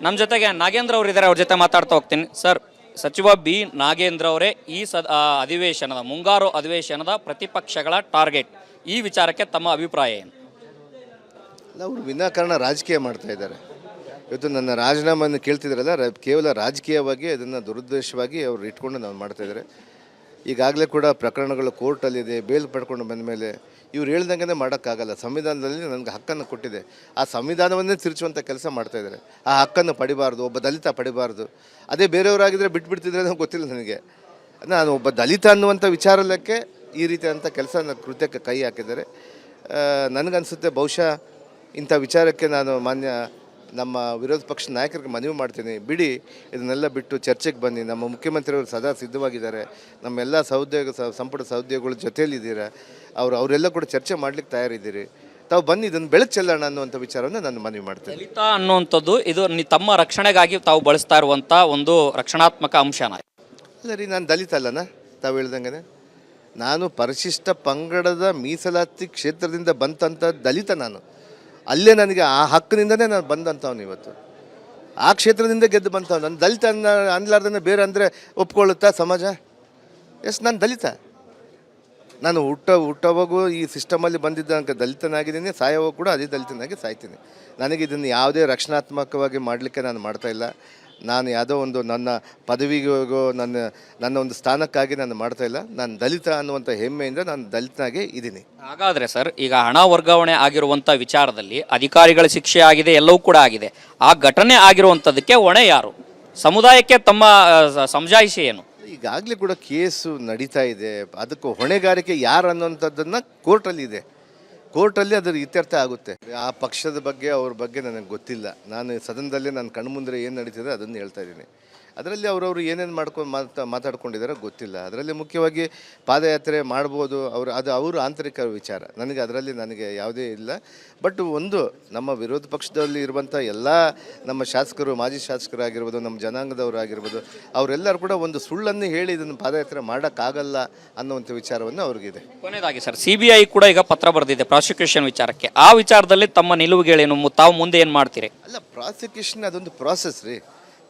ನಮ್ಮ ಜೊತೆಗೆ ನಾಗೇಂದ್ರ ಅವರು ಇದ್ದಾರೆ, ಅವ್ರ ಜೊತೆ ಮಾತಾಡ್ತಾ ಹೋಗ್ತೀನಿ. ಸರ್, ಸಚಿವ ಬಿ ನಾಗೇಂದ್ರ ಅವರೇ ಈ ಅಧಿವೇಶನದ ಮುಂಗಾರು ಅಧಿವೇಶನದ ಪ್ರತಿಪಕ್ಷಗಳ ಟಾರ್ಗೆಟ್, ಈ ವಿಚಾರಕ್ಕೆ ತಮ್ಮ ಅಭಿಪ್ರಾಯ ಏನು? ಅವರು ವಿನಾಕಾರಣ ರಾಜಕೀಯ ಮಾಡ್ತಾ ಇದ್ದಾರೆ. ಇವತ್ತು ನನ್ನ ರಾಜೀನಾಮೆಯನ್ನು ಕೇಳ್ತಿದ್ದಾರಲ್ಲ, ಕೇವಲ ರಾಜಕೀಯವಾಗಿ ಅದನ್ನು ದುರುದ್ದೇಶವಾಗಿ ಅವ್ರು ಇಟ್ಕೊಂಡು ನಾವು ಮಾಡ್ತಾಯಿದ್ದಾರೆ. ಈಗಾಗಲೇ ಕೂಡ ಪ್ರಕರಣಗಳು ಕೋರ್ಟಲ್ಲಿದೆ, ಬೇಲ್ ಪಡ್ಕೊಂಡು ಬಂದ ಮೇಲೆ ಇವ್ರು ಹೇಳ್ದಂಗೆ ಮಾಡೋಕ್ಕಾಗಲ್ಲ. ಸಂವಿಧಾನದಲ್ಲಿ ನನಗೆ ಹಕ್ಕನ್ನು ಕೊಟ್ಟಿದೆ, ಆ ಸಂವಿಧಾನವನ್ನೇ ತಿರುಚುವಂಥ ಕೆಲಸ ಮಾಡ್ತಾಯಿದ್ದಾರೆ. ಆ ಹಕ್ಕನ್ನು ಪಡಿಬಾರ್ದು, ಒಬ್ಬ ದಲಿತ ಪಡಿಬಾರ್ದು. ಅದೇ ಬೇರೆಯವರಾಗಿದ್ದರೆ ಬಿಟ್ಬಿಡ್ತಿದ್ರೆ ನನಗೆ ಗೊತ್ತಿಲ್ಲ. ನನಗೆ ನಾನು ಒಬ್ಬ ದಲಿತ ಅನ್ನುವಂಥ ವಿಚಾರಕ್ಕೆ ಈ ರೀತಿಯಾದಂಥ ಕೆಲಸ ಕೃತ್ಯಕ್ಕೆ ಕೈ ಹಾಕಿದ್ದಾರೆ. ನನಗನ್ಸುತ್ತೆ ಬಹುಶಃ ಇಂಥ ವಿಚಾರಕ್ಕೆ ನಾನು ಮಾನ್ಯ ನಮ್ಮ ವಿರೋಧ ಪಕ್ಷದ ನಾಯಕರಿಗೆ ಮನವಿ ಮಾಡ್ತೀನಿ, ಬಿಡಿ, ಇದನ್ನೆಲ್ಲ ಬಿಟ್ಟು ಚರ್ಚೆಗೆ ಬನ್ನಿ. ನಮ್ಮ ಮುಖ್ಯಮಂತ್ರಿಯವರು ಸದಾ ಸಿದ್ಧವಾಗಿದ್ದಾರೆ, ನಮ್ಮೆಲ್ಲ ಸಂಪುಟ ಸಹೋದ್ಯೋಗಿಗಳ ಜೊತೆಯಲ್ಲಿದ್ದೀರಾ, ಅವರೆಲ್ಲ ಕೂಡ ಚರ್ಚೆ ಮಾಡ್ಲಿಕ್ಕೆ ತಯಾರಿದ್ದೀರಿ. ತಾವು ಬನ್ನಿ, ಇದನ್ನು ಬೆಳಕು ಚೆಲ್ಲೋಣ ಅನ್ನುವಂಥ ವಿಚಾರವನ್ನು ನಾನು ಮನವಿ ಮಾಡ್ತೀನಿ. ದಲಿತ ಅನ್ನುವಂಥದ್ದು ಇದು ತಮ್ಮ ರಕ್ಷಣೆಗಾಗಿ ತಾವು ಬಳಸ್ತಾ ಇರುವಂಥ ಒಂದು ರಕ್ಷಣಾತ್ಮಕ ಅಂಶನ? ಅಲ್ಲ ರೀ, ನಾನು ದಲಿತ ಅಲ್ಲನಾ? ತಾವು ಹೇಳ್ದಂಗೆ ನಾನು ಪರಿಶಿಷ್ಟ ಪಂಗಡದ ಮೀಸಲಾತಿ ಕ್ಷೇತ್ರದಿಂದ ಬಂದಂಥ ದಲಿತ. ನಾನು ಅಲ್ಲೇ ನನಗೆ ಆ ಹಕ್ಕಿನಿಂದನೇ ನಾನು ಬಂದಂಥವ್ನು. ಇವತ್ತು ಆ ಕ್ಷೇತ್ರದಿಂದ ಗೆದ್ದು ಬಂತವ್ನು. ನಾನು ದಲಿತ ಅನ್ಲಾರ್ದೇ ಬೇರೆ ಅಂದರೆ ಒಪ್ಕೊಳ್ಳುತ್ತಾ ಸಮಾಜ? ನಾನು ದಲಿತ. ನಾನು ಹುಟ್ಟೋವಾಗೂ ಈ ಸಿಸ್ಟಮಲ್ಲಿ ಬಂದಿದ್ದ ದಲಿತನಾಗಿದ್ದೀನಿ, ಸಾಯೋವಾಗ ಕೂಡ ಅದೇ ದಲಿತನಾಗಿ ಸಾಯ್ತೀನಿ. ನನಗೆ ಇದನ್ನು ಯಾವುದೇ ರಕ್ಷಣಾತ್ಮಕವಾಗಿ ಮಾಡಲಿಕ್ಕೆ ನಾನು ಮಾಡ್ತಾಯಿಲ್ಲ. ನಾನು ಯಾವುದೋ ಒಂದು ನನ್ನ ಪದವಿಗೋ ನನ್ನ ಒಂದು ಸ್ಥಾನಕ್ಕಾಗಿ ನಾನು ಮಾಡ್ತಾಯಿಲ್ಲ. ನಾನು ದಲಿತ ಅನ್ನುವಂಥ ಹೆಮ್ಮೆಯಿಂದ ನಾನು ದಲಿತನಾಗೇ ಇದ್ದೀನಿ. ಹಾಗಾದರೆ ಸರ್, ಈಗ ಹಣ ವರ್ಗಾವಣೆ ಆಗಿರುವಂಥ ವಿಚಾರದಲ್ಲಿ ಅಧಿಕಾರಿಗಳ ಶಿಕ್ಷೆ ಆಗಿದೆ, ಎಲ್ಲವೂ ಕೂಡ ಆಗಿದೆ. ಆ ಘಟನೆ ಆಗಿರುವಂಥದ್ದಕ್ಕೆ ಹೊಣೆ ಯಾರು? ಸಮುದಾಯಕ್ಕೆ ತಮ್ಮ ಸಮಜಾಯಿಷಿ ಏನು? ಈಗಾಗಲೇ ಕೂಡ ಕೇಸು ನಡೀತಾ ಇದೆ. ಅದಕ್ಕೂ ಹೊಣೆಗಾರಿಕೆ ಯಾರು ಅನ್ನೋಂಥದ್ದನ್ನು ಕೋರ್ಟಲ್ಲಿ ಇದೆ. ಕೋರ್ಟಲ್ಲಿ ಅದರ ಇತ್ಯರ್ಥ ಆಗುತ್ತೆ. ಆ ಪಕ್ಷದ ಬಗ್ಗೆ ಅವ್ರ ಬಗ್ಗೆ ನನಗೆ ಗೊತ್ತಿಲ್ಲ. ನಾನು ಸದನದಲ್ಲೇ ನನ್ನ ಕಣ್ಮುಂದೆ ಏನು ನಡೀತಿದೆ ಅದನ್ನು ಹೇಳ್ತಾ ಇದ್ದೀನಿ. ಅದರಲ್ಲಿ ಅವರವರು ಏನೇನು ಮಾತಾಡ್ಕೊಂಡಿದ್ದಾರೋ ಗೊತ್ತಿಲ್ಲ. ಅದರಲ್ಲಿ ಮುಖ್ಯವಾಗಿ ಪಾದಯಾತ್ರೆ ಮಾಡ್ಬೋದು, ಅವರು ಆಂತರಿಕ ವಿಚಾರ. ನನಗೆ ಯಾವುದೇ ಇಲ್ಲ. ಬಟ್ ಒಂದು ನಮ್ಮ ವಿರೋಧ ಪಕ್ಷದಲ್ಲಿ ಇರುವಂಥ ಎಲ್ಲ ನಮ್ಮ ಶಾಸಕರು, ಮಾಜಿ ಶಾಸಕರಾಗಿರ್ಬೋದು, ನಮ್ಮ ಜನಾಂಗದವರು ಆಗಿರ್ಬೋದು, ಅವರೆಲ್ಲರೂ ಕೂಡ ಒಂದು ಸುಳ್ಳನ್ನು ಹೇಳಿ ಇದನ್ನು ಪಾದಯಾತ್ರೆ ಮಾಡೋಕ್ಕಾಗಲ್ಲ ಅನ್ನುವಂಥ ವಿಚಾರವನ್ನು ಅವ್ರಿಗಿದೆ. ಕೊನೆಯದಾಗಿ ಸರ್, CBI ಕೂಡ ಈಗ ಪತ್ರ ಬರೆದಿದೆ ಪ್ರಾಸಿಕ್ಯೂಷನ್ ವಿಚಾರಕ್ಕೆ. ಆ ವಿಚಾರದಲ್ಲಿ ತಮ್ಮ ನಿಲುವುಗಳೇನು? ತಾವು ಮುಂದೆ ಏನು ಮಾಡ್ತೀರಿ? ಅಲ್ಲ, ಪ್ರಾಸಿಕ್ಯೂಷನ್ ಅದೊಂದು ಪ್ರಾಸೆಸ್ ರೀ.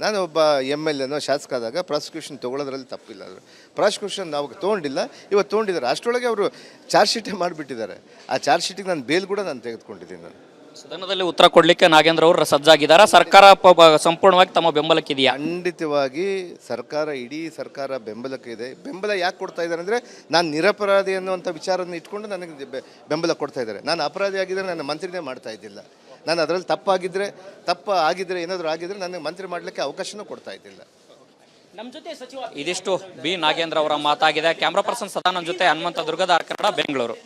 ನಾನು ಒಬ್ಬ MLA ಶಾಸಕ ಆದಾಗ ಪ್ರಾಸಿಕ್ಯೂಷನ್ ತೊಗೊಳೋದ್ರಲ್ಲಿ ತಪ್ಪಿಲ್ಲ. ಅದು ಪ್ರಾಸಿಕ್ಯೂಷನ್ ನಾವು ತೊಗೊಂಡಿಲ್ಲ, ಇವತ್ತು ತೊಗೊಂಡಿದ್ದಾರೆ. ಅಷ್ಟರೊಳಗೆ ಅವರು ಚಾರ್ಜ್ ಶೀಟೇ ಮಾಡಿಬಿಟ್ಟಿದ್ದಾರೆ. ಆ ಚಾರ್ಜ್ ಶೀಟಿಗೆ ನಾನು ಬೇಲ್ ಕೂಡ ನಾನು ತೆಗೆದುಕೊಂಡಿದ್ದೀನಿ. ನಾನು ಸದನದಲ್ಲಿ ಉತ್ತರ ಕೊಡಲಿಕ್ಕೆ ನಾಗೇಂದ್ರ ಅವರು ಸಜ್ಜಾಗಿದ್ದಾರೆ. ಸರ್ಕಾರ ಸಂಪೂರ್ಣವಾಗಿ ತಮ್ಮ ಬೆಂಬಲಕ್ಕಿದೆಯಾ? ಖಂಡಿತವಾಗಿ ಇಡೀ ಸರ್ಕಾರ ಬೆಂಬಲಕ್ಕಿದೆ. ಬೆಂಬಲ ಯಾಕೆ ಕೊಡ್ತಾ ಇದ್ದಾರೆ ಅಂದರೆ, ನಾನು ನಿರಪರಾಧಿ ಅನ್ನುವಂಥ ವಿಚಾರವನ್ನು ಇಟ್ಕೊಂಡು ನನಗೆ ಬೆಂಬಲ ಕೊಡ್ತಾ ಇದ್ದಾರೆ. ನಾನು ಅಪರಾಧಿ ಆಗಿದ್ದರೆ ನನ್ನ ಮಂತ್ರಿನೇ ಮಾಡ್ತಾ ಇದ್ದಿಲ್ಲ. ನಾನು ಅದರಲ್ಲಿ ತಪ್ಪು ಆಗಿದ್ರೆ ಏನಾದರೂ ಆಗಿದ್ರೆ ನನಗೆ ಮಂತ್ರಿ ಮಾಡಲಿಕ್ಕೆ ಅವಕಾಶನೂ ಕೊಡ್ತಾ ಇದ್ದಿಲ್ಲ. ನಮ್ಮ ಜೊತೆ ಸಚಿವ ಇದಿಷ್ಟು ಬಿ ನಾಗೇಂದ್ರ ಅವರ ಮಾತಾಗಿದೆ. ಕ್ಯಾಮ್ರಾ ಪರ್ಸನ್ ಸದಾನಂದ್ ಜೊತೆ ಹನುಮಂತ ದುರ್ಗದ ಕನ್ನಡ, ಬೆಂಗಳೂರು.